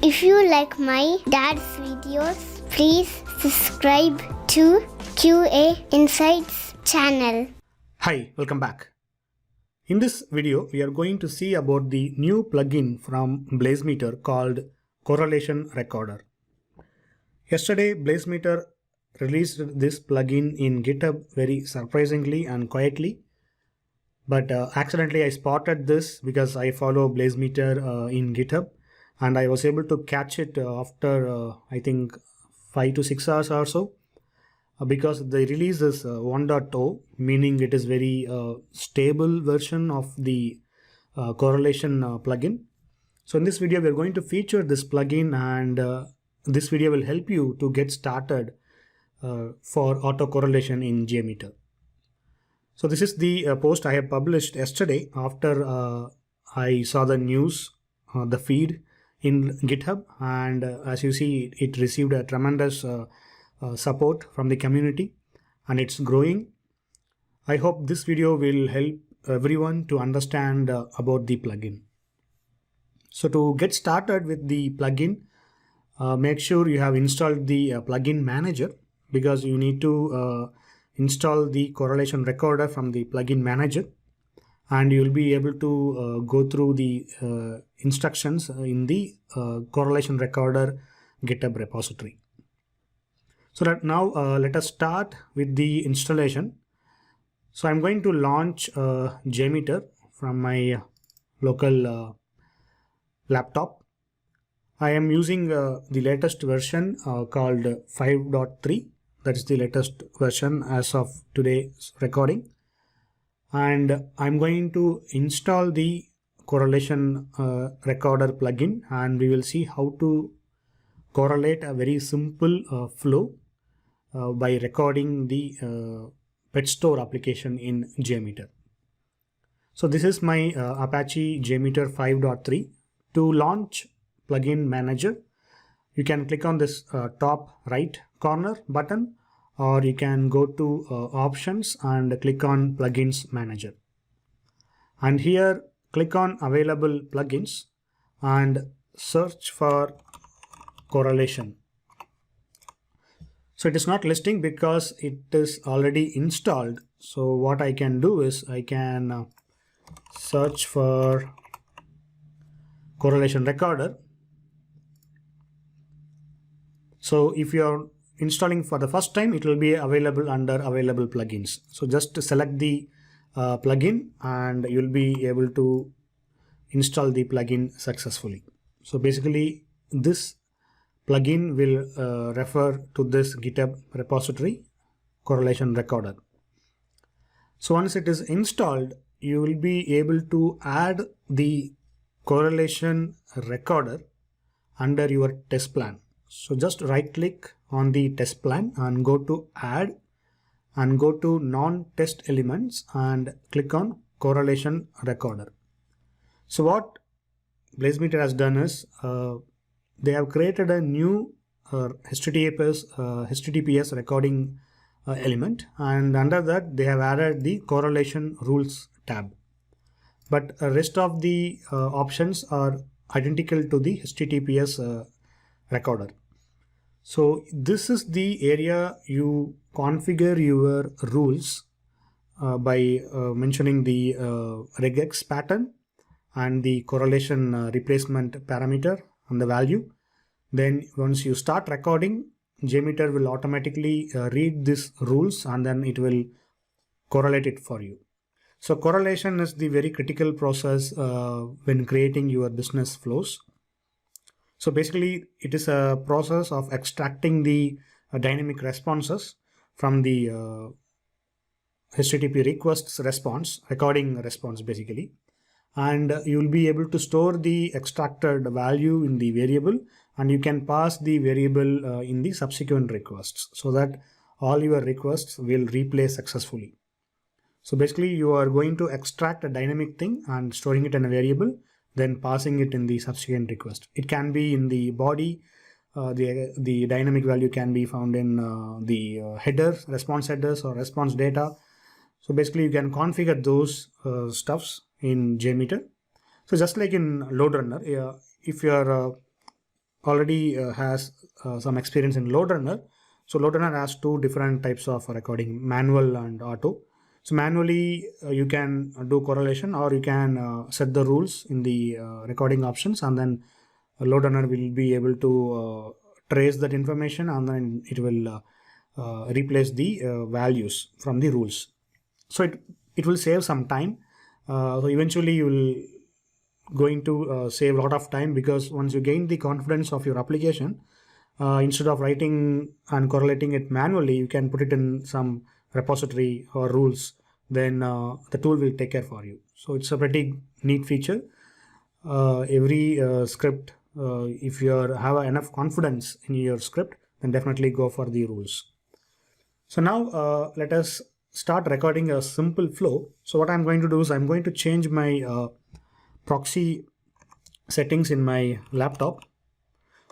If you like my dad's videos, please subscribe to QA Insights channel. Hi, welcome back. In this video, we are going to see about the new plugin from JMeter called Correlation Recorder. Yesterday, JMeter released this plugin in GitHub very surprisingly and quietly. But accidentally I spotted this because I follow JMeter in GitHub, and I was able to catch it after I think 5 to 6 hours or so, because the release is 1.0, meaning it is very stable version of the correlation plugin. So in this video we are going to feature this plugin, and this video will help you to get started for auto correlation in JMeter. So this is the post I have published yesterday after I saw the news, the feed in GitHub, and as you see, it received a tremendous support from the community, and it's growing. I hope this video will help everyone to understand about the plugin. So to get started with the plugin, make sure you have installed the plugin manager, because you need to install the correlation recorder from the plugin manager, and you will be able to go through the instructions in the correlation recorder GitHub repository. So that now let us start with the installation. So I'm going to launch JMeter from my local laptop. I am using the latest version called 5.3. That's the latest version as of today's recording. And I'm going to install the correlation recorder plugin, and we will see how to correlate a very simple flow by recording the pet store application in JMeter. So this is my Apache JMeter 5.3. To launch plugin manager, you can click on this top right corner button, or you can go to options and click on plugins manager, and here click on available plugins and search for correlation. So it is not listing because it is already installed. So what I can do is I can search for correlation recorder. So if you are installing for the first time, it will be available under available plugins. So just select the plugin and you'll be able to install the plugin successfully. So basically this plugin will refer to this GitHub repository, correlation recorder. So once it is installed, you will be able to add the correlation recorder under your test plan. So just right click on the test plan and go to add and go to non-test elements and click on correlation recorder. So what JMeter has done is they have created a new HTTPS recording element, and under that they have added the correlation rules tab. But the rest of the options are identical to the HTTPS recorder. So this is the area you configure your rules by mentioning the regex pattern and the correlation replacement parameter and the value. Then once you start recording, JMeter will automatically read these rules and then it will correlate it for you. So correlation is the very critical process when creating your business flows. So basically it is a process of extracting the dynamic responses from the HTTP requests response, recording response basically, and you will be able to store the extracted value in the variable, and you can pass the variable in the subsequent requests so that all your requests will replay successfully. So basically you are going to extract a dynamic thing and storing it in a variable, then passing it in the subsequent request. It can be in the body, the dynamic value can be found in the headers, response headers or response data. So basically you can configure those stuffs in JMeter. So just like in load runner, if you are already has some experience in load runner. So load runner has two different types of recording, manual and auto. So manually you can do correlation, or you can set the rules in the recording options, and then a load runner will be able to trace that information, and then it will replace the values from the rules. So it will save some time. So eventually you will going to save a lot of time, because once you gain the confidence of your application, instead of writing and correlating it manually, you can put it in some repository or rules. Then the tool will take care for you. So it's a pretty neat feature. Every script, if you have enough confidence in your script, then definitely go for the rules. So now let us start recording a simple flow. So what I'm going to do is I'm going to change my proxy settings in my laptop.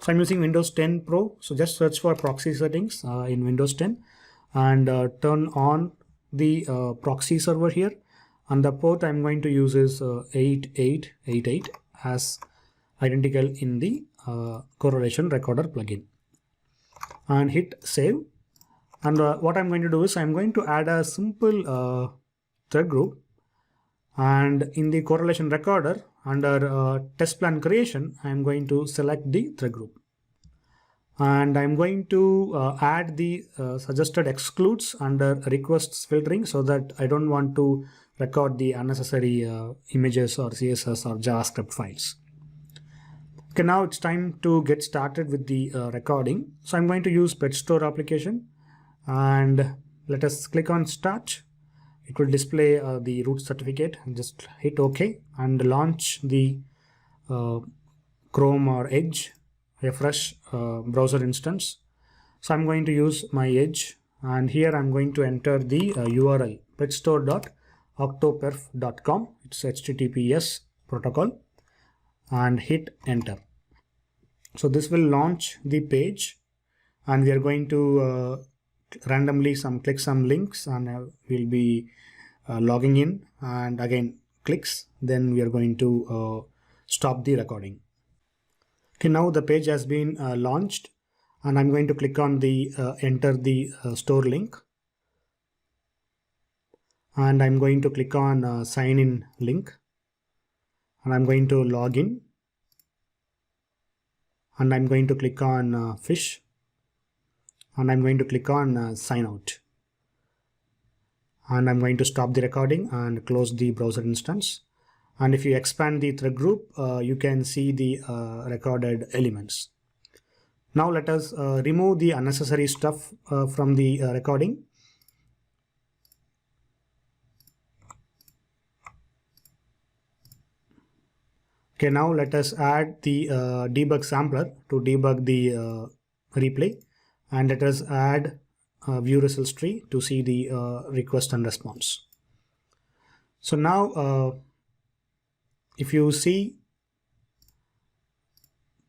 So I'm using Windows 10 Pro. So just search for proxy settings in Windows 10 and turn on the proxy server here. And the port I'm going to use is 8888 as identical in the correlation recorder plugin. And hit save. And what I'm going to do is I'm going to add a simple thread group. And in the correlation recorder, under test plan creation, I'm going to select the thread group. And I'm going to add the suggested excludes under requests filtering, so that I don't want to record the unnecessary images or CSS or JavaScript files. Okay, now it's time to get started with the recording. So I'm going to use Pet Store application, and let us click on Start. It will display the root certificate. Just hit OK and launch the Chrome or Edge, a fresh browser instance. So I'm going to use my Edge, and here I'm going to enter the URL petstore.octoperf.com. It's HTTPS protocol, and hit enter. So this will launch the page, and we are going to randomly click some links, and we'll be logging in, and again clicks, then we are going to stop the recording. Okay, now the page has been launched, and I'm going to click on the enter the store link, and I'm going to click on sign in link, and I'm going to log in, and I'm going to click on fish, and I'm going to click on sign out, and I'm going to stop the recording and close the browser instance. And if you expand the thread group, you can see the recorded elements. Now let us remove the unnecessary stuff from the recording. Okay, now let us add the debug sampler to debug the replay, and let us add view results tree to see the request and response. So now if you see,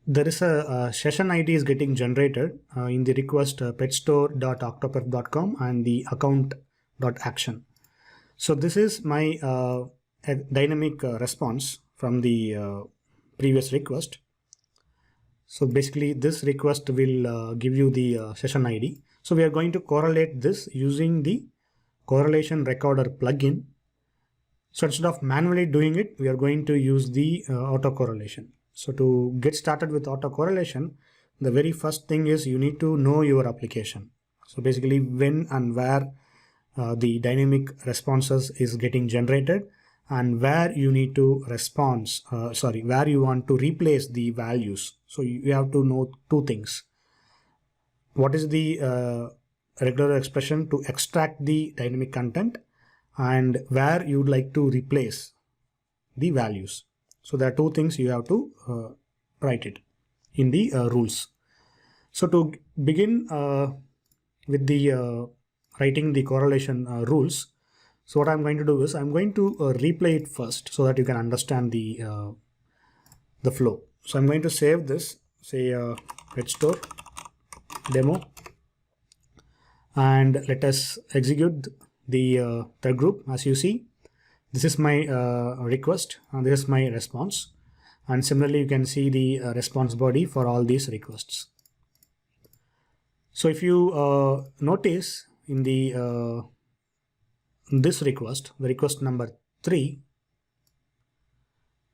there is a session ID is getting generated in the request petstore.octoperf.com and the account.action. So this is my dynamic response from the previous request. So basically this request will give you the session ID. So we are going to correlate this using the correlation recorder plugin. So instead of manually doing it, we are going to use the autocorrelation. So to get started with autocorrelation, the very first thing is you need to know your application. So basically when and where the dynamic responses is getting generated, and where you need to where you want to replace the values. So you have to know two things. What is the regular expression to extract the dynamic content, and where you would like to replace the values. So there are two things you have to write it in the rules. So to begin with the writing the correlation rules, so what I'm going to do is I'm going to replay it first so that you can understand the flow. So I'm going to save this, say Pet Store demo, and let us execute the thread group. As you see, this is my request and this is my response. And similarly, you can see the response body for all these requests. So if you notice in the this request, the request number 3,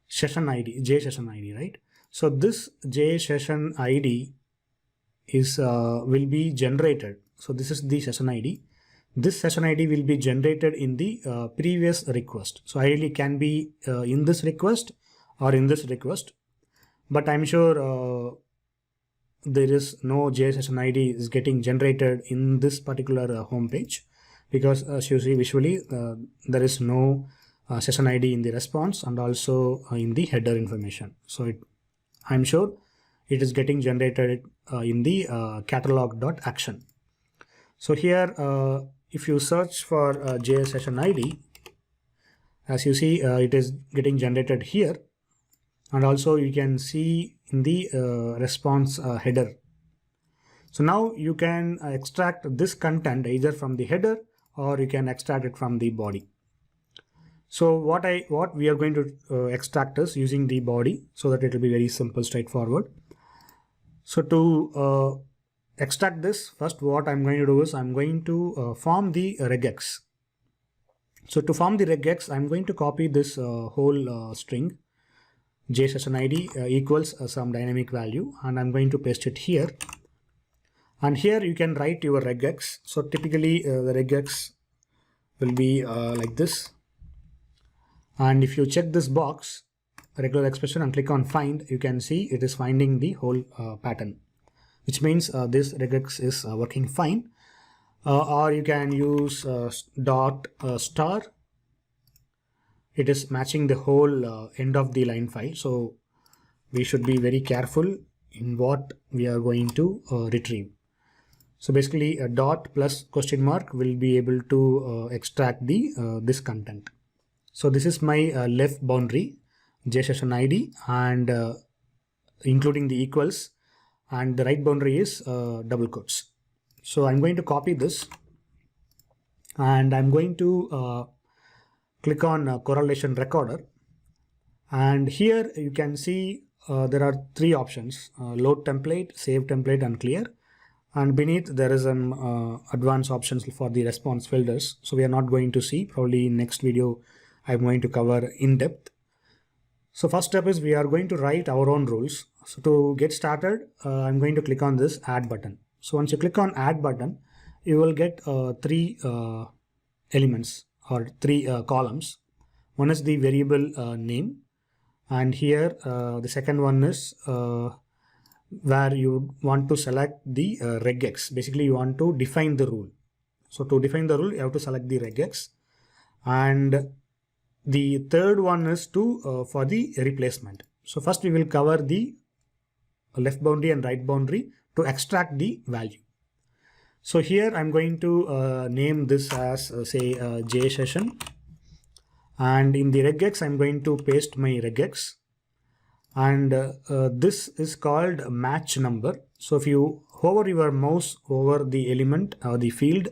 session ID, J session ID, right? So this J session ID is will be generated. So this is the session ID. This session ID will be generated in the previous request. So ideally can be in this request or in this request, but I'm sure there is no J session ID is getting generated in this particular home page, because as you see visually there is no session ID in the response and also in the header information. So I'm sure it is getting generated in the catalog.action. So here if you search for JS session ID, as you see it is getting generated here, and also you can see in the response header. So now you can extract this content either from the header or you can extract it from the body. So what we are going to extract is using the body, so that it will be very simple, straightforward. So to extract this, first what I'm going to do is I'm going to form the regex. So to form the regex, I'm going to copy this whole string J session ID equals some dynamic value, and I'm going to paste it here. And here you can write your regex. So typically the regex will be like this. And if you check this box, regular expression, and click on find, you can see it is finding the whole pattern, which means this regex is working fine. Or you can use dot star. It is matching the whole end of the line file. So we should be very careful in what we are going to retrieve. So basically a dot plus question mark will be able to extract the this content. So this is my left boundary, J session ID, and including the equals, and the right boundary is double quotes. So I'm going to copy this, and I'm going to click on correlation recorder, and here you can see there are 3 options: load template, save template, and clear. And beneath there is an advanced options for the response filters. So we are not going to see, probably in next video I'm going to cover in depth. So first step is we are going to write our own rules. So to get started, I'm going to click on this add button. So once you click on add button, you will get 3 elements or 3 columns. One is the variable name, and here the second one is where you want to select the regex. Basically you want to define the rule. So to define the rule, you have to select the regex. And the third one is to for the replacement. So first we will cover the left boundary and right boundary to extract the value. So here I'm going to name this as say J session, and in the regex I'm going to paste my regex, and this is called match number. So if you hover your mouse over the element or the field,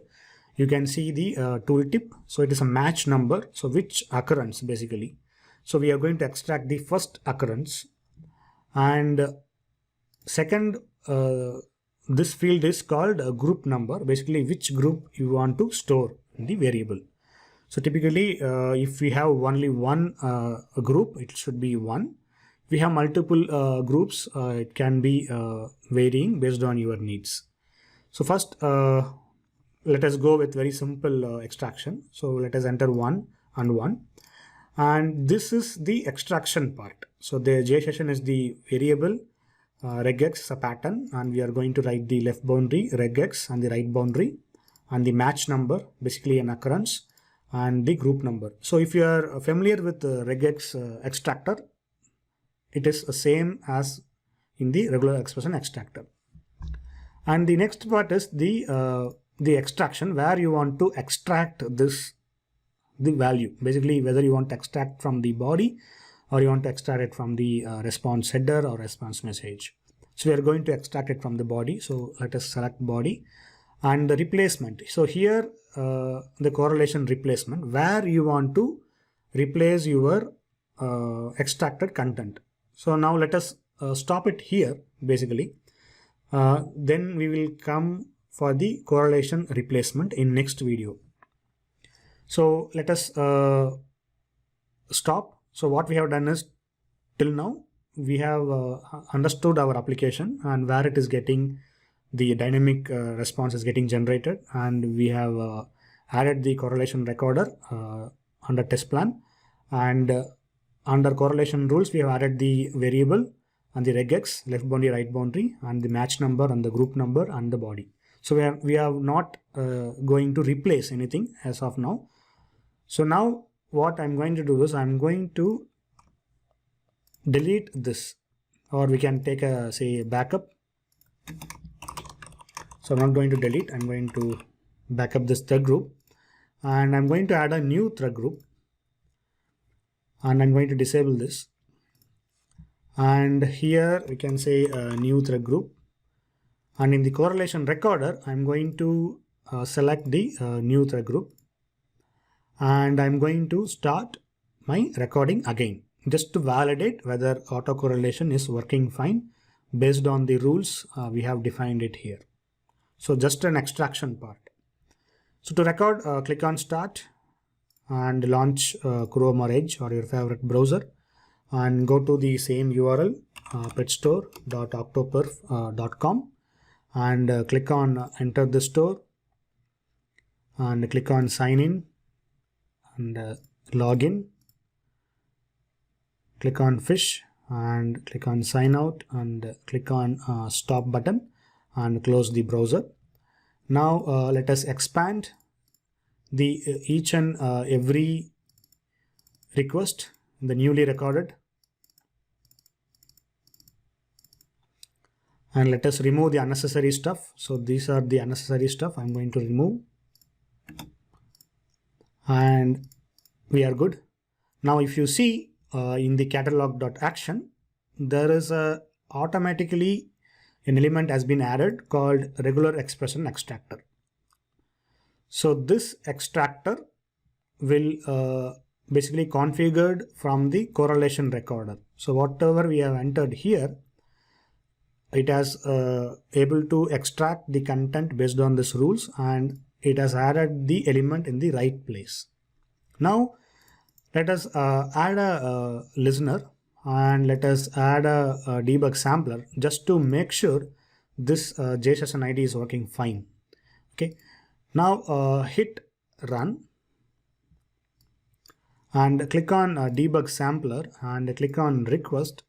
you can see the tooltip. So it is a match number, so which occurrence basically. So we are going to extract the first occurrence, and second this field is called a group number, basically which group you want to store in the variable. So typically if we have only one group, it should be 1. If we have multiple groups, it can be varying based on your needs. So first let us go with very simple extraction. So let us enter 1 and 1, and this is the extraction part. So the J session is the variable, regex a pattern, and we are going to write the left boundary regex and the right boundary, and the match number basically an occurrence, and the group number. So if you are familiar with the regex extractor, it is the same as in the regular expression extractor. And the next part is the extraction, where you want to extract the value, basically whether you want to extract from the body or you want to extract it from the response header or response message. So we are going to extract it from the body. So let us select body, and the replacement. So here the correlation replacement, where you want to replace your extracted content. So now let us stop it here basically. Then we will come for the correlation replacement in next video. So let us stop. So what we have done is, till now we have understood our application and where it is getting the dynamic response is getting generated, and we have added the correlation recorder under test plan, and under correlation rules we have added the variable and the regex, left boundary, right boundary, and the match number and the group number and the body. So we are not going to replace anything as of now. So now what I'm going to do is I'm going to delete this, or we can take a say backup. So I'm not going to delete, I'm going to back up this thread group, and I'm going to add a new thread group, and I'm going to disable this, and here we can say a new thread group, and in the correlation recorder I'm going to select the new thread group, and I'm going to start my recording again just to validate whether autocorrelation is working fine based on the rules we have defined it here. So just an extraction part. So to record, click on start and launch Chrome or Edge or your favorite browser, and go to the same URL petstore.octoperf.com, and click on enter the store, and click on sign in and login, click on fish and click on sign out, and click on stop button and close the browser. Now let us expand the each and every request, the newly recorded, and let us remove the unnecessary stuff. So these are the unnecessary stuff I'm going to remove, and we are good. Now if you see in the catalog.action, there is a automatically an element has been added called regular expression extractor. So this extractor will basically configured from the correlation recorder. So whatever we have entered here, it has able to extract the content based on these rules, and it has added the element in the right place. Now let us add a listener, and let us add a debug sampler just to make sure this JSession ID is working fine. Okay, now hit run and click on debug sampler and click on request,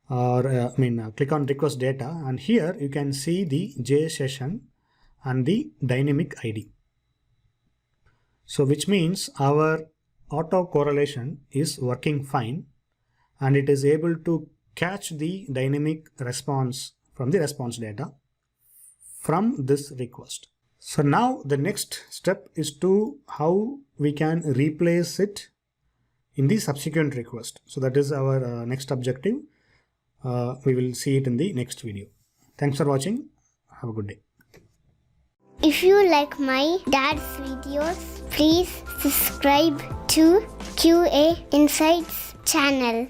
or click on request data, and here you can see the JSession and the dynamic ID. So which means our auto correlation is working fine, and it is able to catch the dynamic response from the response data from this request. So now the next step is to how we can replace it in the subsequent request. So that is our next objective. We will see it in the next video. Thanks for watching. Have a good day. If you like my dad's videos, please subscribe to QA Insights channel.